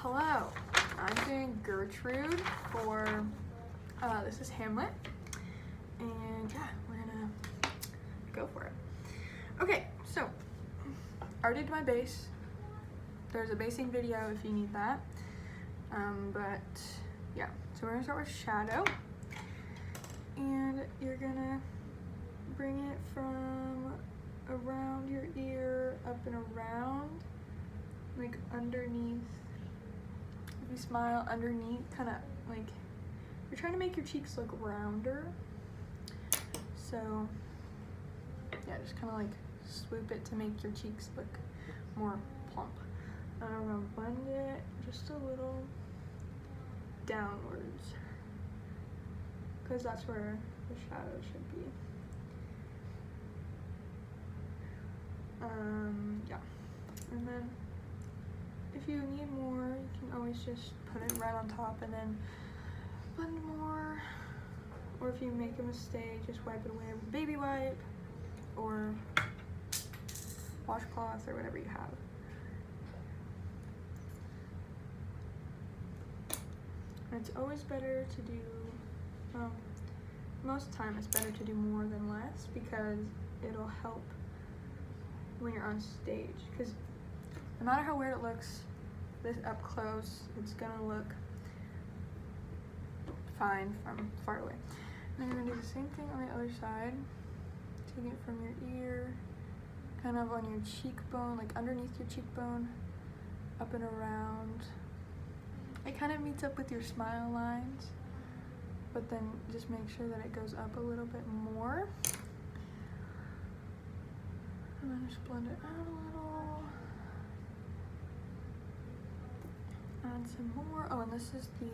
Hello, I'm doing Gertrude for, this is Hamlet, and yeah, we're gonna go for it. Okay, so, I already did my base. There's a basing video if you need that, but yeah, so we're gonna start with shadow, and you're gonna bring it from around your ear, up and around, like underneath. If you smile underneath, kind of like you're trying to make your cheeks look rounder. So yeah, just kind of like swoop it to make your cheeks look more plump. And I'm gonna blend it just a little downwards because that's where the shadow should be. Yeah, and then if you need more, you can always just put it right on top and then blend more. Or if you make a mistake, just wipe it away with a baby wipe or washcloth or whatever you have. And it's always better to do, well, most of the time it's better to do more than less because it'll help when you're on stage. Because no matter how weird it looks, this up close, it's gonna look fine from far away. And then you're gonna do the same thing on the other side. Take it from your ear, kind of on your cheekbone, like underneath your cheekbone, up and around. It kind of meets up with your smile lines, but then just make sure that it goes up a little bit more. And then just blend it out a little. Add some more. Oh, and this is the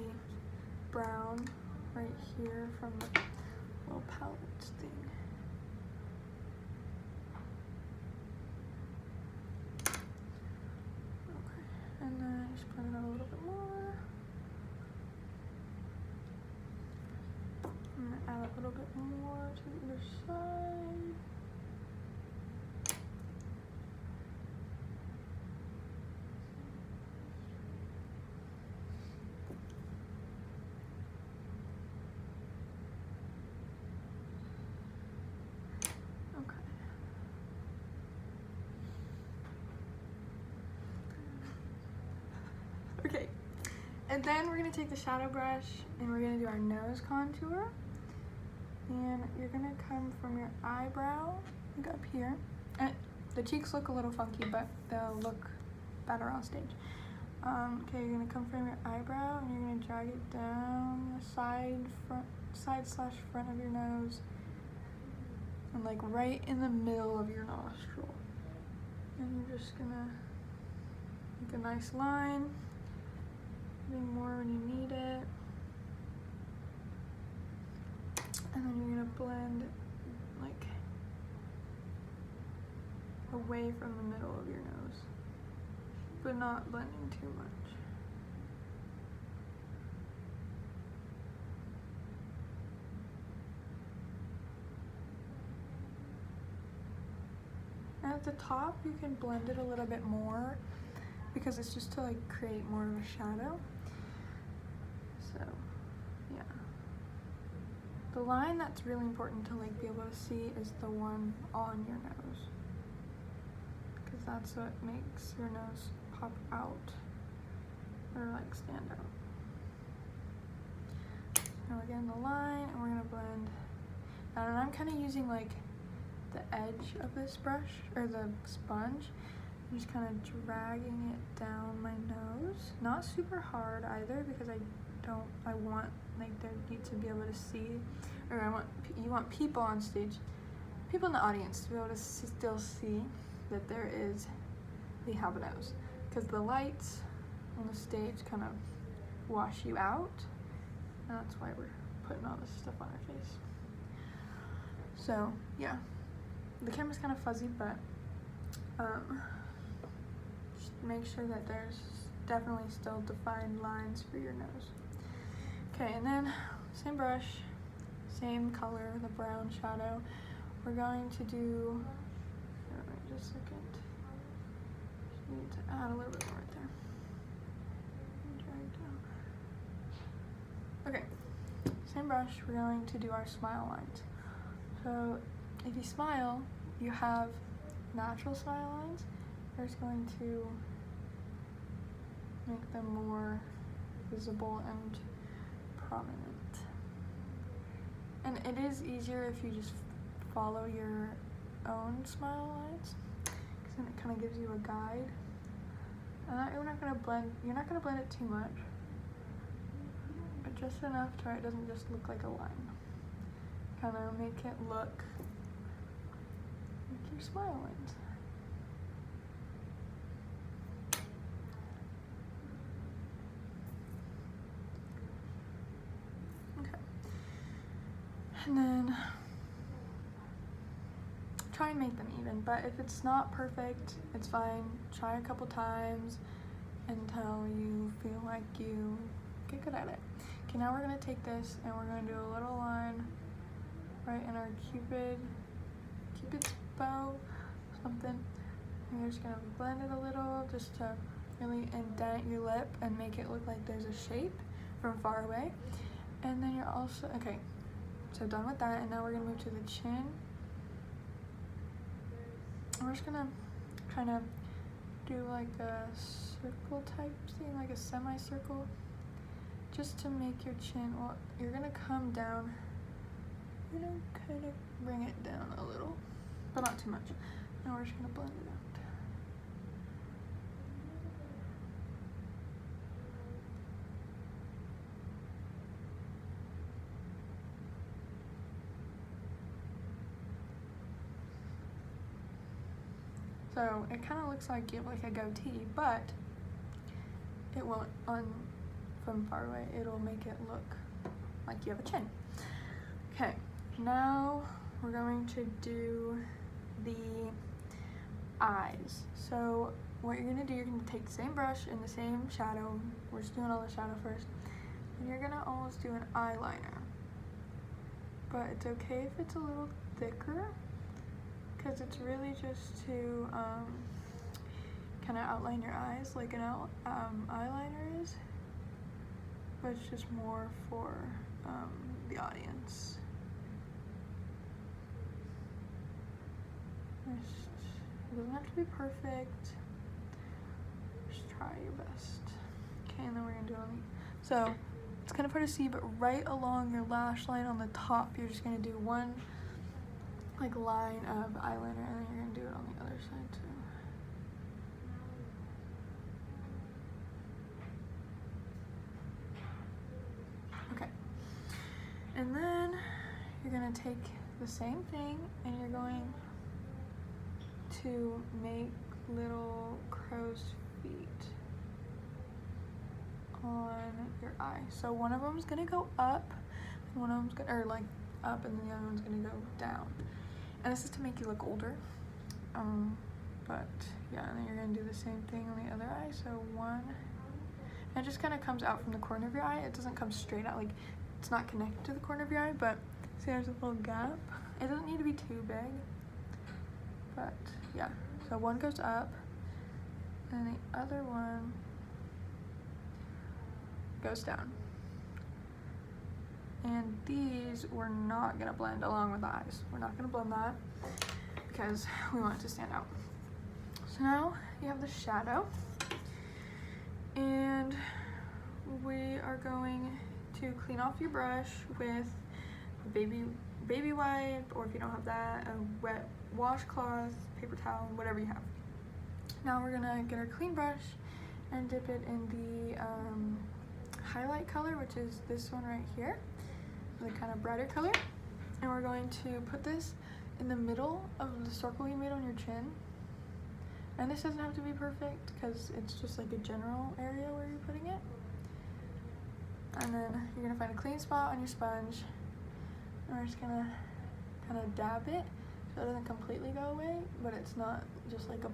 brown right here from the little palette thing. Okay, and then just blend it out a little bit more. I'm gonna add a little bit more to the other side. Okay, and then we're gonna take the shadow brush and we're gonna do our nose contour. And you're gonna come from your eyebrow, like up here. And the cheeks look a little funky, but they'll look better on stage. Okay, you're gonna come from your eyebrow and you're gonna drag it down the side/front of your nose, and like right in the middle of your nostril. And you're just gonna make a nice line. More when you need it, and then you're gonna blend like away from the middle of your nose, but not blending too much. And at the top you can blend it a little bit more because it's just to like create more of a shadow. So, yeah. The line that's really important to like be able to see is the one on your nose, because that's what makes your nose pop out or like stand out. Now again, the line, and we're gonna blend. And I'm kind of using like the edge of this brush or the sponge. I'm just kind of dragging it down my nose. Not super hard either, because I want like you to be able to see, or you want people on stage, people in the audience to be able to still see that they have a nose, because the lights on the stage kind of wash you out, and that's why we're putting all this stuff on our face. So yeah, the camera's kind of fuzzy, but just make sure that there's definitely still defined lines for your nose. Okay, and then same brush, same color, the brown shadow. We're going to do, just a second, just need to add a little bit more right there. same brush, we're going to do our smile lines. So if you smile, you have natural smile lines. We're just going to make them more visible and prominent. And it is easier if you just follow your own smile lines, because then it kind of gives you a guide. And you're not gonna blend it too much, but just enough to where it doesn't just look like a line. Kind of make it look like your smile lines. Okay. And then try and make them even, but if it's not perfect, it's fine. Try a couple times until you feel like you get good at it. Okay, now we're gonna take this and we're gonna do a little line right in our Cupid's bow, something. And you're just gonna blend it a little just to really indent your lip and make it look like there's a shape from far away. And then you're also, okay, so done with that, and now we're gonna move to the chin. We're just gonna kind of do like a circle type thing, like a semicircle, just to make your chin, well, you're gonna come down, you're gonna kind of bring it down a little, but not too much. Now we're just gonna blend it out. So it kind of looks like you have like a goatee, but it won't, from far away, it'll make it look like you have a chin. Okay, now we're going to do the eyes. So what you're gonna do, you're gonna take the same brush and the same shadow. We're just doing all the shadow first. And you're gonna almost do an eyeliner. But it's okay if it's a little thicker, because it's really just to kind of outline your eyes like an eyeliner is, but it's just more for the audience. It doesn't have to be perfect, just try your best. Okay, and then we're gonna do it on the, so it's kind of hard to see, but right along your lash line on the top, you're just gonna do one like line of eyeliner, and then you're gonna do it on the other side too. Okay, and then you're gonna take the same thing and you're going to make little crow's feet on your eye. So one of them is gonna go up, and one of them's gonna, or like up, and then the other one's gonna go down. And this is to make you look older, but yeah, and then you're gonna do the same thing on the other eye. So one, and it just kind of comes out from the corner of your eye. It doesn't come straight out, like it's not connected to the corner of your eye, but see there's a little gap. It doesn't need to be too big, but yeah. So one goes up, and the other one goes down. And these we're not gonna blend along with the eyes. We're not gonna blend that because we want it to stand out. So now you have the shadow, and we are going to clean off your brush with a baby wipe, or if you don't have that, a wet washcloth, paper towel, whatever you have. Now we're gonna get our clean brush and dip it in the highlight color, which is this one right here, the kind of brighter color, and we're going to put this in the middle of the circle you made on your chin. And this doesn't have to be perfect because it's just like a general area where you're putting it. And then you're gonna find a clean spot on your sponge, and we're just gonna kind of dab it so it doesn't completely go away, but it's not just like a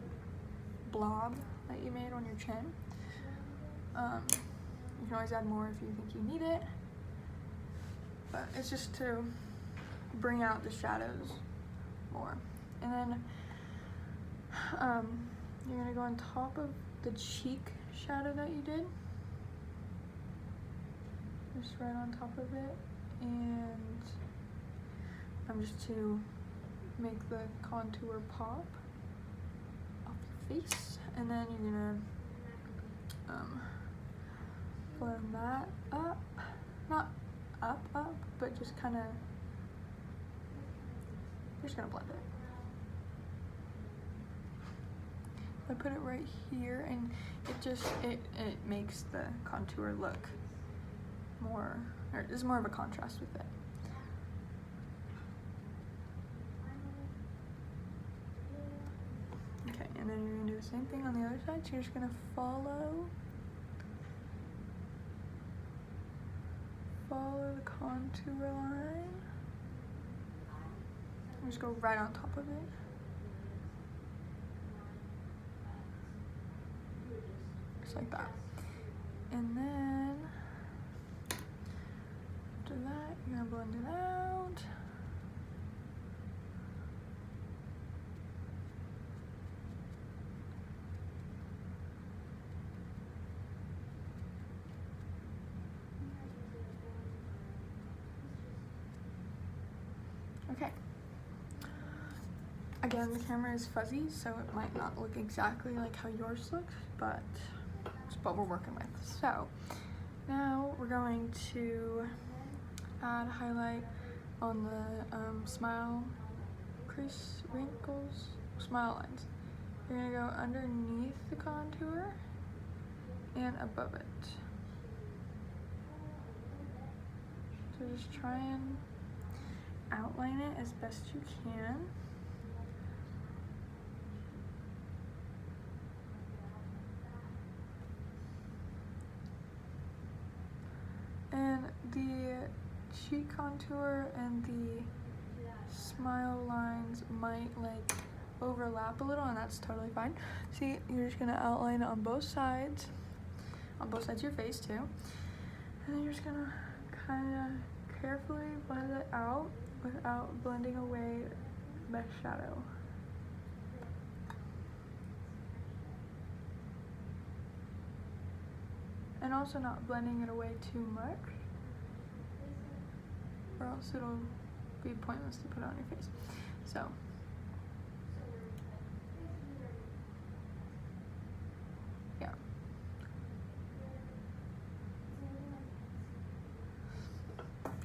blob that you made on your chin. You can always add more if you think you need it, but it's just to bring out the shadows more. And then you're gonna go on top of the cheek shadow that you did, just right on top of it, and I'm just to make the contour pop off your face, and then you're gonna blend that up, not up, but just kind of, you're just gonna blend it. I put it right here, and it makes the contour look more, or there's more of a contrast with it. Okay, and then you're gonna do the same thing on the other side. So you're just gonna follow the contour line. Just go right on top of it. Just like that. And then after that, you're gonna blend it out. Okay. Again, the camera is fuzzy, so it might not look exactly like how yours looks, but it's what we're working with. So now we're going to add highlight on the smile crease, wrinkles, smile lines. You're gonna go underneath the contour and above it. So just try and outline it as best you can. And the cheek contour and the smile lines might like overlap a little, and that's totally fine. See, you're just gonna outline it on both sides of your face too. And then you're just gonna kind of carefully blend it out without blending away mesh shadow. And also not blending it away too much, or else it'll be pointless to put on your face. So yeah.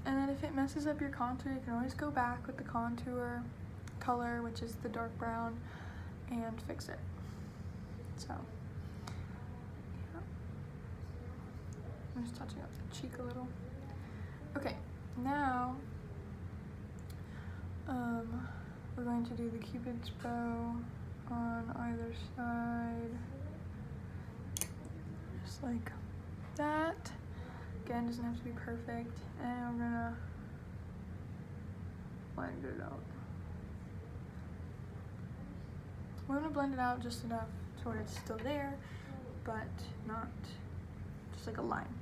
And then if it messes up your contour, you can always go back with the contour color, which is the dark brown, and fix it. So yeah. I'm just touching up the cheek a little. Okay, now we're going to do the Cupid's bow on either side, just like that. Again, doesn't have to be perfect, and we're gonna blend it out. We're gonna blend it out just enough to where it's still there, but not just like a line.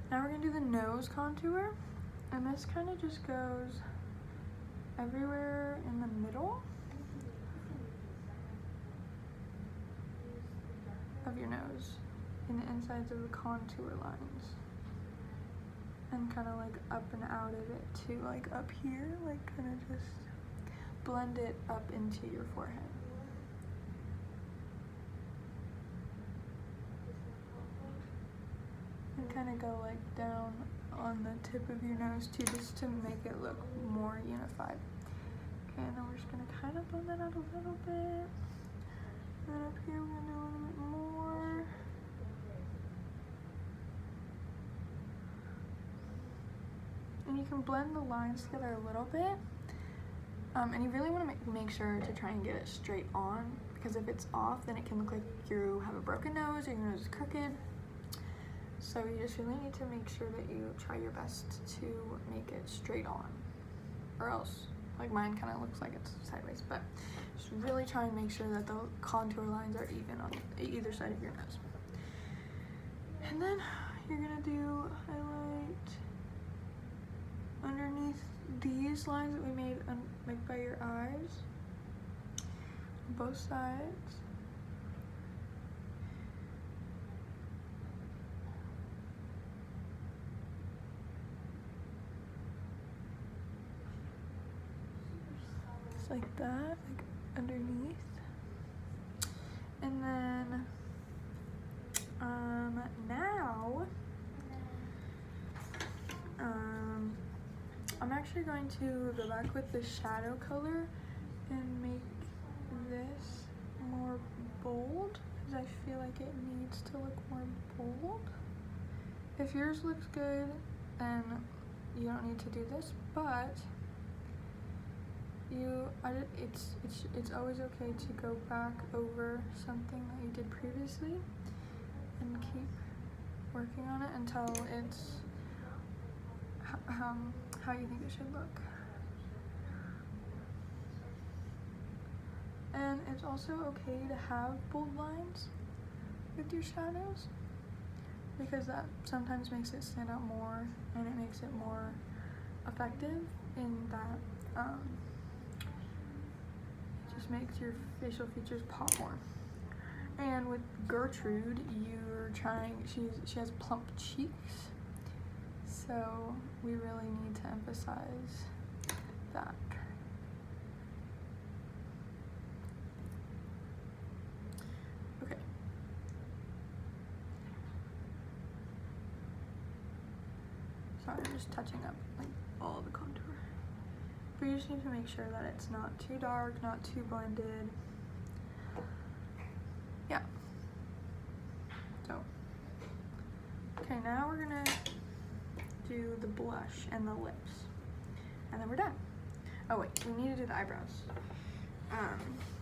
Now we're gonna do the nose contour, and this kind of just goes everywhere in the middle of your nose, in the insides of the contour lines, and kind of like up and out of it too, like up here, like kind of just blend it up into your forehead. And kind of go like down on the tip of your nose too, just to make it look more unified. Okay, and then we're just gonna kind of blend that out a little bit. And then up here we're gonna do a little bit more. And you can blend the lines together a little bit. And you really want to make sure to try and get it straight on, because if it's off, then it can look like you have a broken nose or your nose is crooked. So you just really need to make sure that you try your best to make it straight on, or else, like mine kind of looks like it's sideways, but just really try and make sure that the contour lines are even on either side of your nose. And then you're gonna do highlight underneath these lines that we made like by your eyes, on both sides. like that, like underneath. And then now I'm actually going to go back with the shadow color and make this more bold, because I feel like it needs to look more bold. If yours looks good, then you don't need to do this, but it's always okay to go back over something that you did previously and keep working on it until it's how you think it should look. And it's also okay to have bold lines with your shadows, because that sometimes makes it stand out more and it makes it more effective in that it just makes your facial features pop more. And with Gertrude, she has plump cheeks, so we really need to emphasize that. Okay. Sorry, I'm just touching up like all the contour. But you just need to make sure that it's not too dark, not too blended. Yeah. So, okay, now we're gonna do the blush and the lips, and then we're done. Oh wait, we need to do the eyebrows.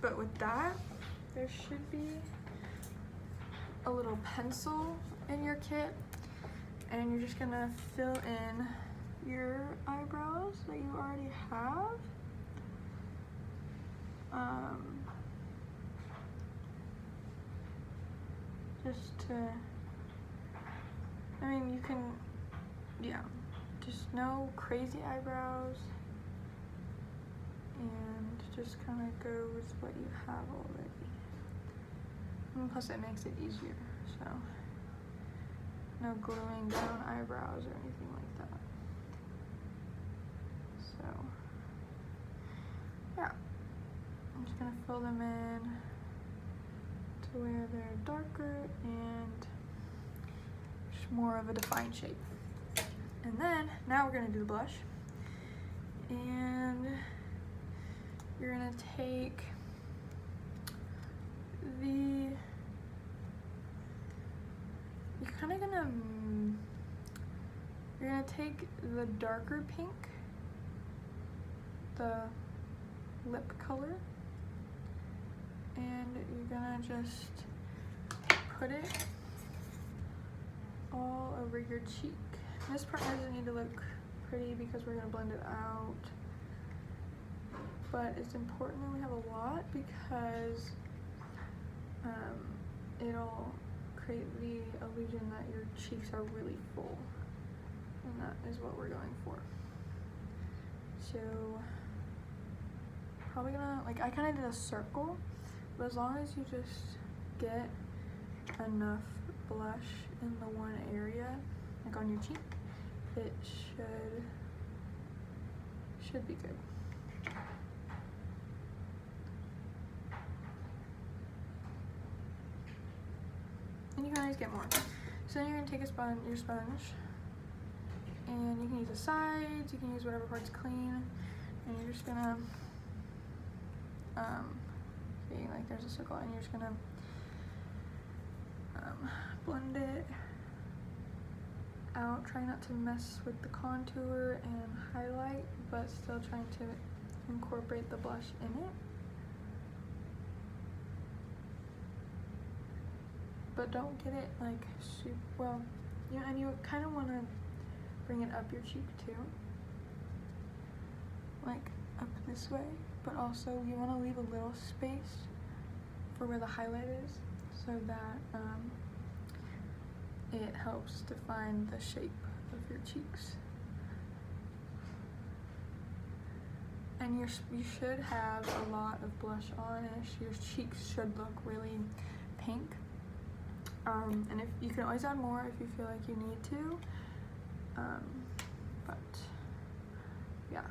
But with that, there should be a little pencil in your kit, and you're just gonna fill in your eyebrows that you already have. Just to, I mean, you can, yeah, just no crazy eyebrows, and just kind of go with what you have already. And plus it makes it easier, so no gluing down eyebrows or anything like that. So yeah, I'm just gonna fill them in to where they're darker and just more of a defined shape. And then now we're gonna do the blush, and you're gonna take you're gonna take the darker pink, the lip color, and you're gonna just put it all over your cheek. This part doesn't need to look pretty because we're gonna blend it out, but it's important that we have a lot because it'll create the illusion that your cheeks are really full, and that is what we're going for. So probably gonna, like, I kind of did a circle, but as long as you just get enough blush in the one area, like on your cheek, it should be good. And you can always get more. So then you're gonna take your sponge, and you can use the sides, you can use whatever part's clean, and you're just gonna, see, like there's a circle, and you're just gonna blend it out. Try not to mess with the contour and highlight, but still trying to incorporate the blush in it. But don't get it like super well, you know, and you kind of want to bring it up your cheek too, like up this way, but also you want to leave a little space for where the highlight is, so that it helps define the shape of your cheeks. And you should have a lot of blush on, and your cheeks should look really pink. And if you can always add more if you feel like you need to, but yeah.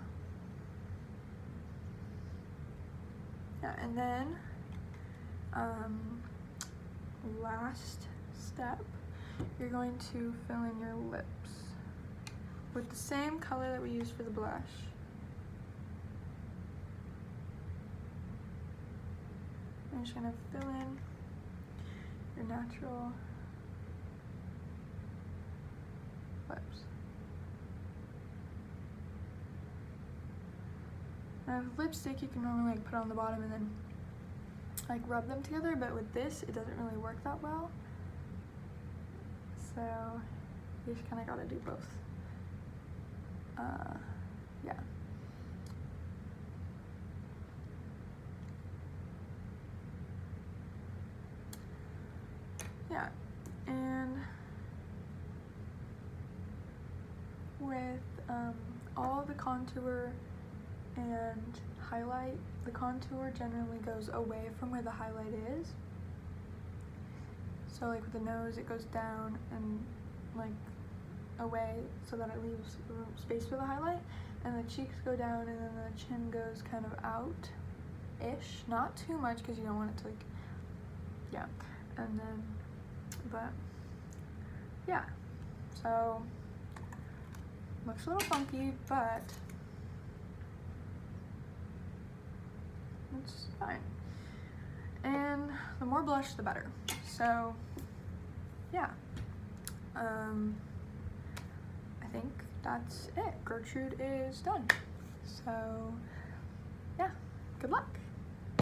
Yeah, and then last step, you're going to fill in your lips with the same color that we used for the blush. I'm just gonna fill in your natural lips. Now with lipstick, you can normally like put it on the bottom and then like rub them together, but with this, it doesn't really work that well. So you just kind of gotta do both. Yeah. Yeah, and with all the contour and highlight, the contour generally goes away from where the highlight is. So like with the nose, it goes down and like away so that it leaves space for the highlight, and the cheeks go down, and then the chin goes kind of out-ish, not too much because you don't want it to like, yeah, and then, but yeah, so looks a little funky, but it's fine. And the more blush, the better. So yeah, I think that's it. Gertrude is done. So yeah, good luck.